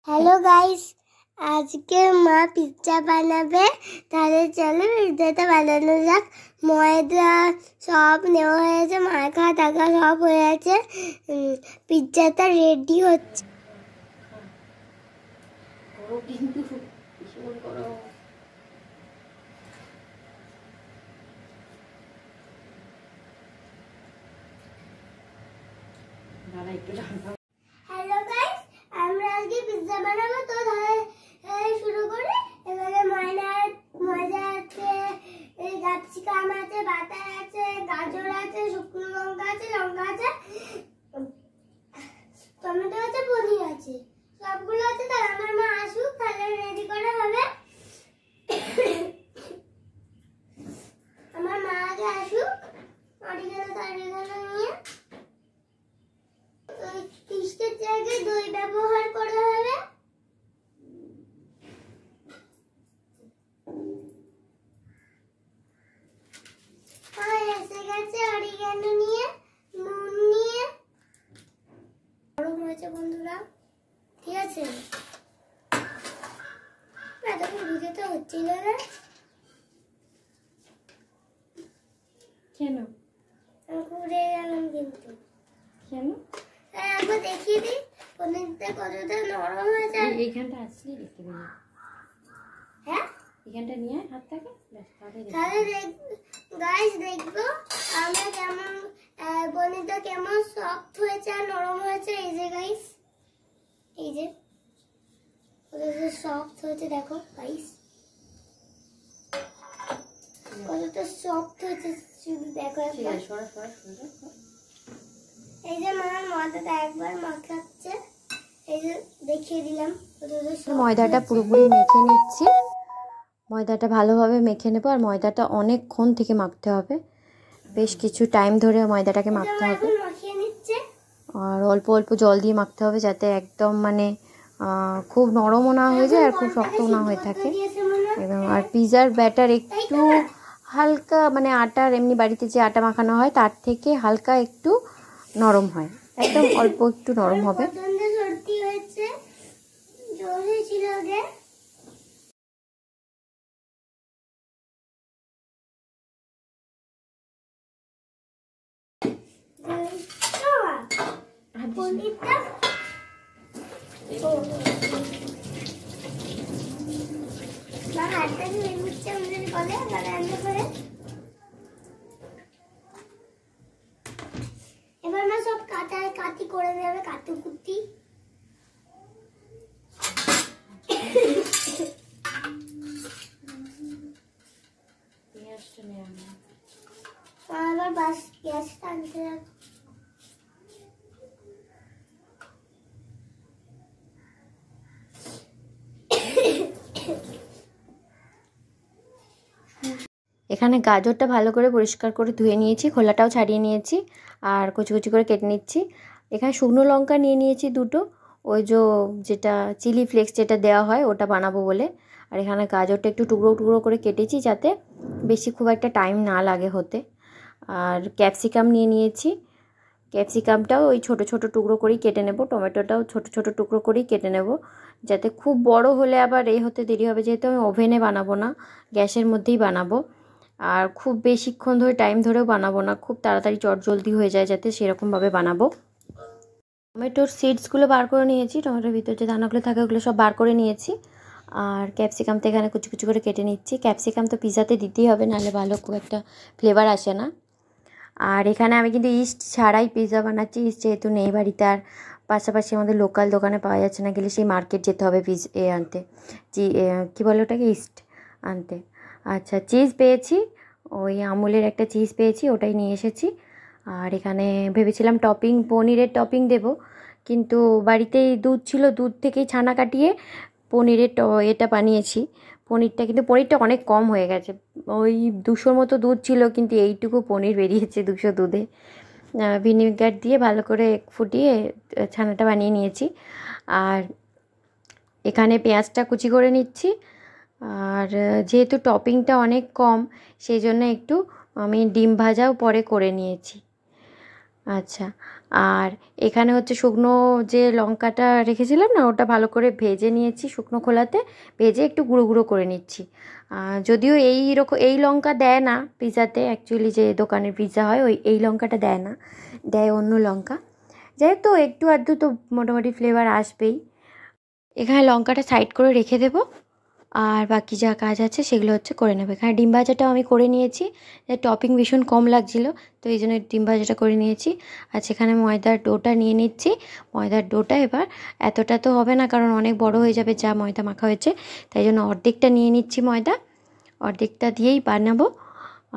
Hello guys, আজকে মা pizza বানাবে। তাহলে চলো পিৎজাটা বানানো যাক। ময়দা সব নেওয়া হয়েছে, মাখা টাকা সব হয়ে আছে। পিৎজাটা রেডি হচ্ছে। হ্যালো গাইস, আমরা আজকে পিৎজা বানাবো। তো তাহলে শুরু করি। এখানে ময়দা আছে, ক্যাপসিকাম আছে, বাটার আছে, গাজর আছে, শুকনো লঙ্কা আছে, টমেটো আছে, পনির আছে, সবগুলো আছে। তাহলে আমার মা আসুক, তাহলে রেডি করা হবে। আমার মা আগে আসুক, অরিগানো নিয়ে ইস্টের জায়গায় দই ব্যবহার করা হবে। এসে গেছে অরিগানো নিয়ে, নুন নিয়ে। গরম হয়েছে বন্ধুরা, ঠিক আছে? এতক্ষণ ভিজে তো হচ্ছিল না কেন? ঘুরে গেলাম কিন্তু। কেন? একবার দেখিয়ে দিই পনিরটা কতটা নরম হয়েছে। এইখানটা আসলে দেখতে পেয়ে, হ্যাঁ এখানটা নিয়ে হাতটাকে তাহলে গাইস দেখবো আমরা কেমন পনিরটা কেমন সফট হয়েছে আর নরম হয়েছে। এই যে গাইস, এই যে কতটা সফট হয়েছে দেখো গাইস, কতটা সফট হয়েছে শুধু দেখো একবার। এই যে মা ময়দাটা একবার মাখাচ্ছে, এই যে দেখিয়ে দিলাম। ময়দাটা পুরোপুরি মেখে নিচ্ছি। ময়দাটা ভালোভাবে মেখে নেবো। আর ময়দাটা অনেকক্ষণ থেকে মাখতে হবে, বেশ কিছু টাইম ধরে ময়দাটাকে মাখতে হবে। আর অল্প অল্প জল দিয়ে মাখতে হবে, যাতে একদম মানে খুব নরমও না হয়ে যায় আর খুব শক্তও না হয়ে থাকে একদম। আর পিৎজার ব্যাটার একটু হালকা মানে আটার এমনি বাড়িতে যে আটা মাখানো হয় তার থেকে হালকা একটু নরম হয়, একদম অল্প একটু নরম হবে। এবার না সব কাটি করে দেবে, কাটুকুটি। আবার বাস গ্যাসটা আনতে হবে। এখানে গাজরটা ভালো করে পরিষ্কার করে ধুয়ে নিয়েছি, খোলাটাও ছাড়িয়ে নিয়েছি আর কুচি কুচি করে কেটে নিচ্ছি। এখানে শুকনো লঙ্কা নিয়ে নিয়েছি দুটো, ওই যেটা চিলি ফ্লেক্স যেটা দেওয়া হয় ওটা বানাবো বলে। আর এখানে গাজরটা একটু টুকরো টুকরো করে কেটেছি যাতে বেশি খুব একটা টাইম না লাগে হতে। আর ক্যাপসিকাম নিয়ে নিয়েছি, ক্যাপসিকামটাও ওই ছোট ছোট টুকরো করেই কেটে নেব। টমেটোটাও ছোট ছোট টুকরো করেই কেটে নেব, যাতে খুব বড় হলে আবার হতে দেরি হবে, যেহেতু আমি ওভেনে বানাবো না, গ্যাসের মধ্যেই বানাবো। আর খুব বেশিক্ষণ ধরে টাইম ধরেও বানাবো না, খুব তাড়াতাড়ি চটজলদি হয়ে যায়, যাতে সেরকমভাবে বানাবো। টমেটোর সিডসগুলো বার করে নিয়েছি, টমেটোর ভিতর যে দানাগুলো থাকে ওগুলো সব বার করে নিয়েছি। আর ক্যাপসিকামটা এখানে কুচি কুচি করে কেটে নিচ্ছি। ক্যাপসিকাম তো পিৎজাতে দিতেই হবে, নাহলে ভালো খুব একটা ফ্লেভার আসে না। আর এখানে আমি কিন্তু ইস্ট ছাড়াই পিৎজা বানাচ্ছি, ইস্ট যেহেতু নেই বাড়িতে। আর পাশাপাশি আমাদের লোকাল দোকানে পাওয়া যাচ্ছে না, গেলে সেই মার্কেট যেতে হবে আনতে, কী বলে ওটাকে, ইস্ট আনতে। আচ্ছা, চিজ পেয়েছি, ওই আমুলের একটা চিজ পেয়েছি, ওটাই নিয়ে এসেছি। আর এখানে ভেবেছিলাম পনিরের টপিং দেব, কিন্তু বাড়িতেই দুধ ছিল, দুধ থেকেই ছানা কাটিয়ে পনিরের এটা বানিয়েছি। পনিরটা অনেক কম হয়ে গেছে, ওই 200 মতো দুধ ছিল, কিন্তু এইটুকু পনির বেরিয়েছে 200 দুধে। ভিনিগার দিয়ে ভালো করে ফুটিয়ে ছানাটা বানিয়ে নিয়েছি। আর এখানে পেঁয়াজটা কুচি করে নিচ্ছি। আর যেহেতু টপিংটা অনেক কম, সেই জন্য একটু আমি ডিম ভাজাও পরে করে নিয়েছি। আচ্ছা, আর এখানে হচ্ছে শুকনো যে লঙ্কাটা রেখেছিলাম না, ওটা ভালো করে ভেজে নিয়েছি শুকনো খোলাতে, ভেজে একটু গুঁড়ো গুঁড়ো করে নিচ্ছি। যদিও এই লঙ্কা দেয় না পিৎজাতে, অ্যাকচুয়ালি যে দোকানের পিৎজা হয় এই লঙ্কাটা দেয় না, দেয় অন্য লঙ্কা। যাই হোক, তো একটু আধটু তো মোটামুটি ফ্লেভার আসবেই। এখানে লঙ্কাটা সাইড করে রেখে দেবো, আর বাকি যা কাজ আছে সেগুলো হচ্ছে করে নেবো। এখানে ডিম ভাজাটাও আমি করে নিয়েছি, টপিং ভীষণ কম লাগছিলো, তো এই জন্য ডিম ভাজাটা করে নিয়েছি। আর সেখানে ময়দার ডোটা নিয়ে নিচ্ছি। ময়দার ডোটা এবার এতটা তো হবে না, কারণ অনেক বড় হয়ে যাবে যা ময়দা মাখা হয়েছে, তাই জন্য অর্ধেকটা নিয়ে নিচ্ছি ময়দা, অর্ধেকটা দিয়েই বানাবো।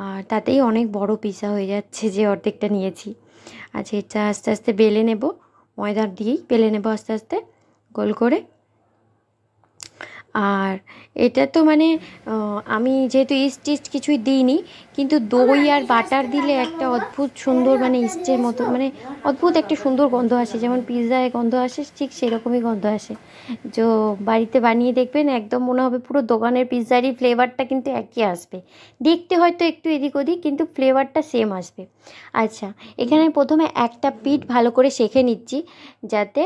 আর তাতেই অনেক বড় পিৎজা হয়ে যাচ্ছে যে অর্ধেকটা নিয়েছি। আচ্ছা, এটা আস্তে আস্তে বেলে নেব, ময়দার দিয়েই বেলে নেব আস্তে আস্তে গোল করে। আর এটা তো মানে আমি যেহেতু ইস্ট টিস্ট কিছুই দিইনি, কিন্তু দই আর বাটার দিলে একটা অদ্ভুত সুন্দর মানে ইস্টের মতো মানে অদ্ভুত একটা সুন্দর গন্ধ আসে, যেমন পিৎজায় গন্ধ আসে ঠিক সেরকমই গন্ধ আসে। যে বাড়িতে বানিয়ে দেখবেন, একদম মনে হবে পুরো দোকানের পিৎজারই ফ্লেভারটা কিন্তু একই আসবে, দেখতে হয়তো একটু এদিক ওদিক, কিন্তু ফ্লেভারটা সেম আসবে। আচ্ছা, এখানে প্রথমে একটা পিঠ ভালো করে সেঁকে নিচ্ছি, যাতে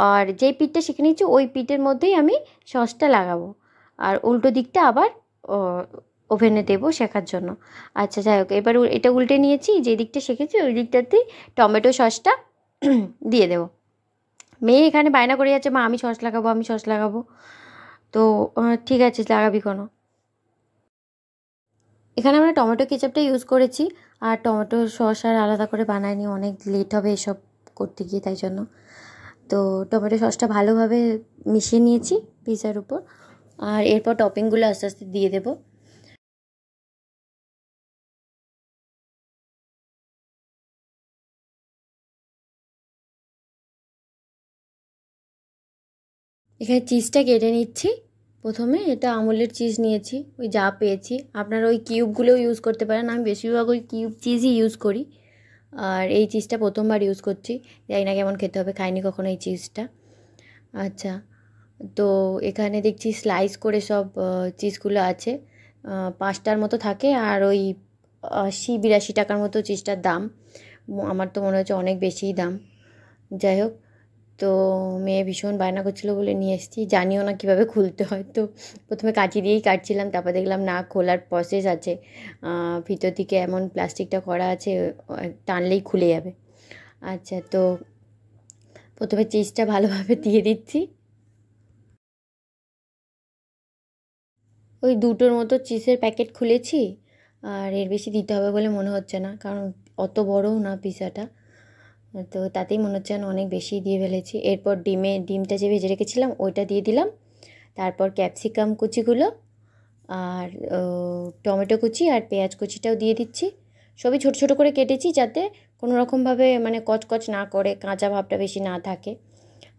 আর যেই পিঠটা সেঁকে নিচ্ছি ওই পিঠের মধ্যেই আমি সসটা লাগাবো, আর উল্টো দিকটা আবার ওভেনে দেবো শেখার জন্য। আচ্ছা, যাই হোক, এবার এটা উল্টে নিয়েছি, যে দিকটা শেখেছি ওই দিকটাতেই টমেটো সসটা দিয়ে দেবো। মেয়ে এখানে বায়না করে যাচ্ছে, মা আমি সস লাগাবো, আমি সস লাগাবো। তো ঠিক আছে, লাগাবি কোনো। এখানে আমরা টমেটো কেচাপটা ইউজ করেছি, আর টমেটো সস আর আলাদা করে বানাইনি, অনেক লেট হবে এসব করতে গিয়ে, তাই জন্য। তো টমেটো সসটা ভালোভাবে মিশিয়ে নিয়েছি পিৎজার উপর, আর এরপর টপিংগুলো আস্তে আস্তে দিয়ে দেবো। এখানে চিজটা কেটে নিচ্ছি। প্রথমে এটা আমুলের চিজ নিয়েছি, ওই যা পেয়েছি, আপনারা ওই কিউবগুলোও ইউজ করতে পারেন, আমি বেশিরভাগ ওই কিউব চিজই ইউজ করি। আর এই চিজটা প্রথমবার ইউজ করছি, জানি না কেমন খেতে হবে, খাইনি কখনো এই চিজটা। আচ্ছা, তো এখানে দেখছি স্লাইস করে সব চিজগুলো আছে, 5টার মতো থাকে, আর ওই 80-82 টাকার মতো চিজটার দাম। আমার তো মনে হচ্ছে অনেক বেশিই দাম। যাই হোক, তো মেয়ে ভীষণ বায়না করছিলো বলে নিয়ে এসেছি, জানিও না কীভাবে খুলতে হয়, তো প্রথমে কাঁচি দিয়েই কাটছিলাম, তারপর দেখলাম না, খোলার প্রসেস আছে, ভিতর দিকে এমন প্লাস্টিকটা করা আছে, টানলেই খুলে যাবে। আচ্ছা, তো প্রথমে চিজটা ভালোভাবে দিয়ে দিচ্ছি। ওই 2টোর মতো চিজের প্যাকেট খুলেছি, আর এর বেশি দিতে হবে বলে মনে হচ্ছে না, কারণ অত বড়ও না পিৎজাটা, তো তাতেই মনে হচ্ছে না অনেক বেশি দিয়ে ফেলেছি। এরপর ডিমটা যে ভেজে রেখেছিলাম ওইটা দিয়ে দিলাম, তারপর ক্যাপসিকাম কুচিগুলো, আর টমেটো কুচি আর পেঁয়াজ কুচিটাও দিয়ে দিচ্ছি। সবই ছোটো ছোটো করে কেটেছি, যাতে কোনো রকমভাবে মানে কচকচ না করে, কাঁচা ভাবটা বেশি না থাকে।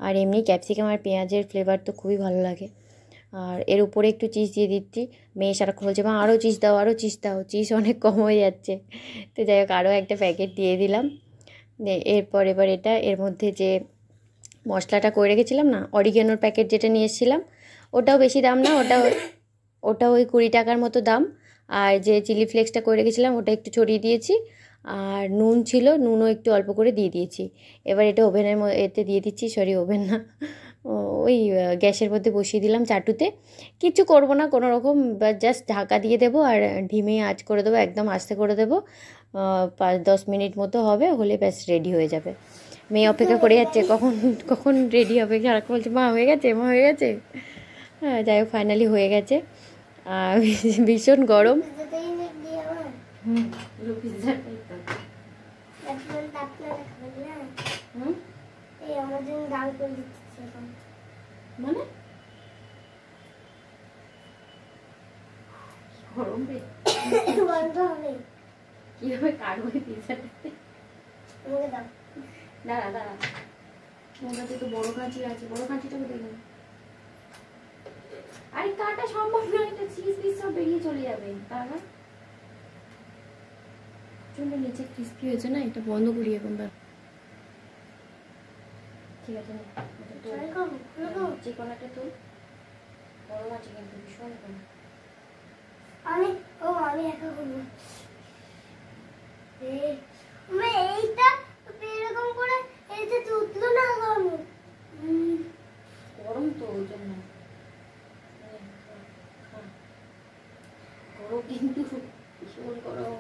আর এমনি ক্যাপসিকাম আর পেঁয়াজের ফ্লেভার তো খুবই ভালো লাগে। আর এর উপরে একটু চিজ দিয়ে দিচ্ছি। মেয়ে সারাক্ষণ বলছে, মা আরও চিজ দাও, আরও চিজ দাও, চিজ অনেক কম হয়ে যাচ্ছে। তো যাই হোক, আরও একটা প্যাকেট দিয়ে দিলাম। এরপর এবার এটা এর মধ্যে যে মশলাটা করে রেখেছিলাম না, অরিগ্যানোর প্যাকেট যেটা নিয়ে এসেছিলাম, ওটাও বেশি দাম না, ওটা ওই 20 টাকার মতো দাম। আর যে চিলি ফ্লেক্সটা করে রেখেছিলাম ওটা একটু ছড়িয়ে দিয়েছি, আর নুন ছিল, নুনও একটু অল্প করে দিয়ে দিয়েছি। এবার এটা ওভেনের এতে দিয়ে দিচ্ছি, সরি ওভেন না, ওই গ্যাসের মধ্যে বসিয়ে দিলাম চাটুতে। কিচ্ছু করবো না কোনো রকম, জাস্ট ঢাকা দিয়ে দেবো, আর ঢিমে আঁচ করে দেবো, একদম আস্তে করে দেবো। 5-10 মিনিট মতো হবে, হলে ব্যাস রেডি হয়ে যাবে। মেয়ে অপেক্ষা করে যাচ্ছে কখন কখন রেডি হবে, সারাক্ষণ বলছে মা হয়ে গেছে, মা হয়ে গেছে। হ্যাঁ, যাই হোক, ফাইনালি হয়ে গেছে। আর ভীষণ গরম। মানে গরম বন্ধ হবে কিভাবে কাটবো পিৎজাটাতে? দাঁড়া দাঁড়া, ওটাতে তো বড় কাঁচি আছে, বড় কাঁচিটাকে দেখুন। আরে কাটা সম্ভব নয়, এটা চিজ পিস সব বেরিয়ে চলে যাবে। তারা জন্য নিচে ক্রিস্পি হয়েছে না, এটা বন্ধ করি এখন। ঠিক আছে, যে কোনাটা তো বড় আছে কিন্তু ভীষণ কম। আমি একা করবো। এইটা এরকম করে এটা তো উঠলো না গরম। গরম তো ওই জন্য গরম, কিন্তু ভীষণ গরম।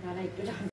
দাঁড়া একটু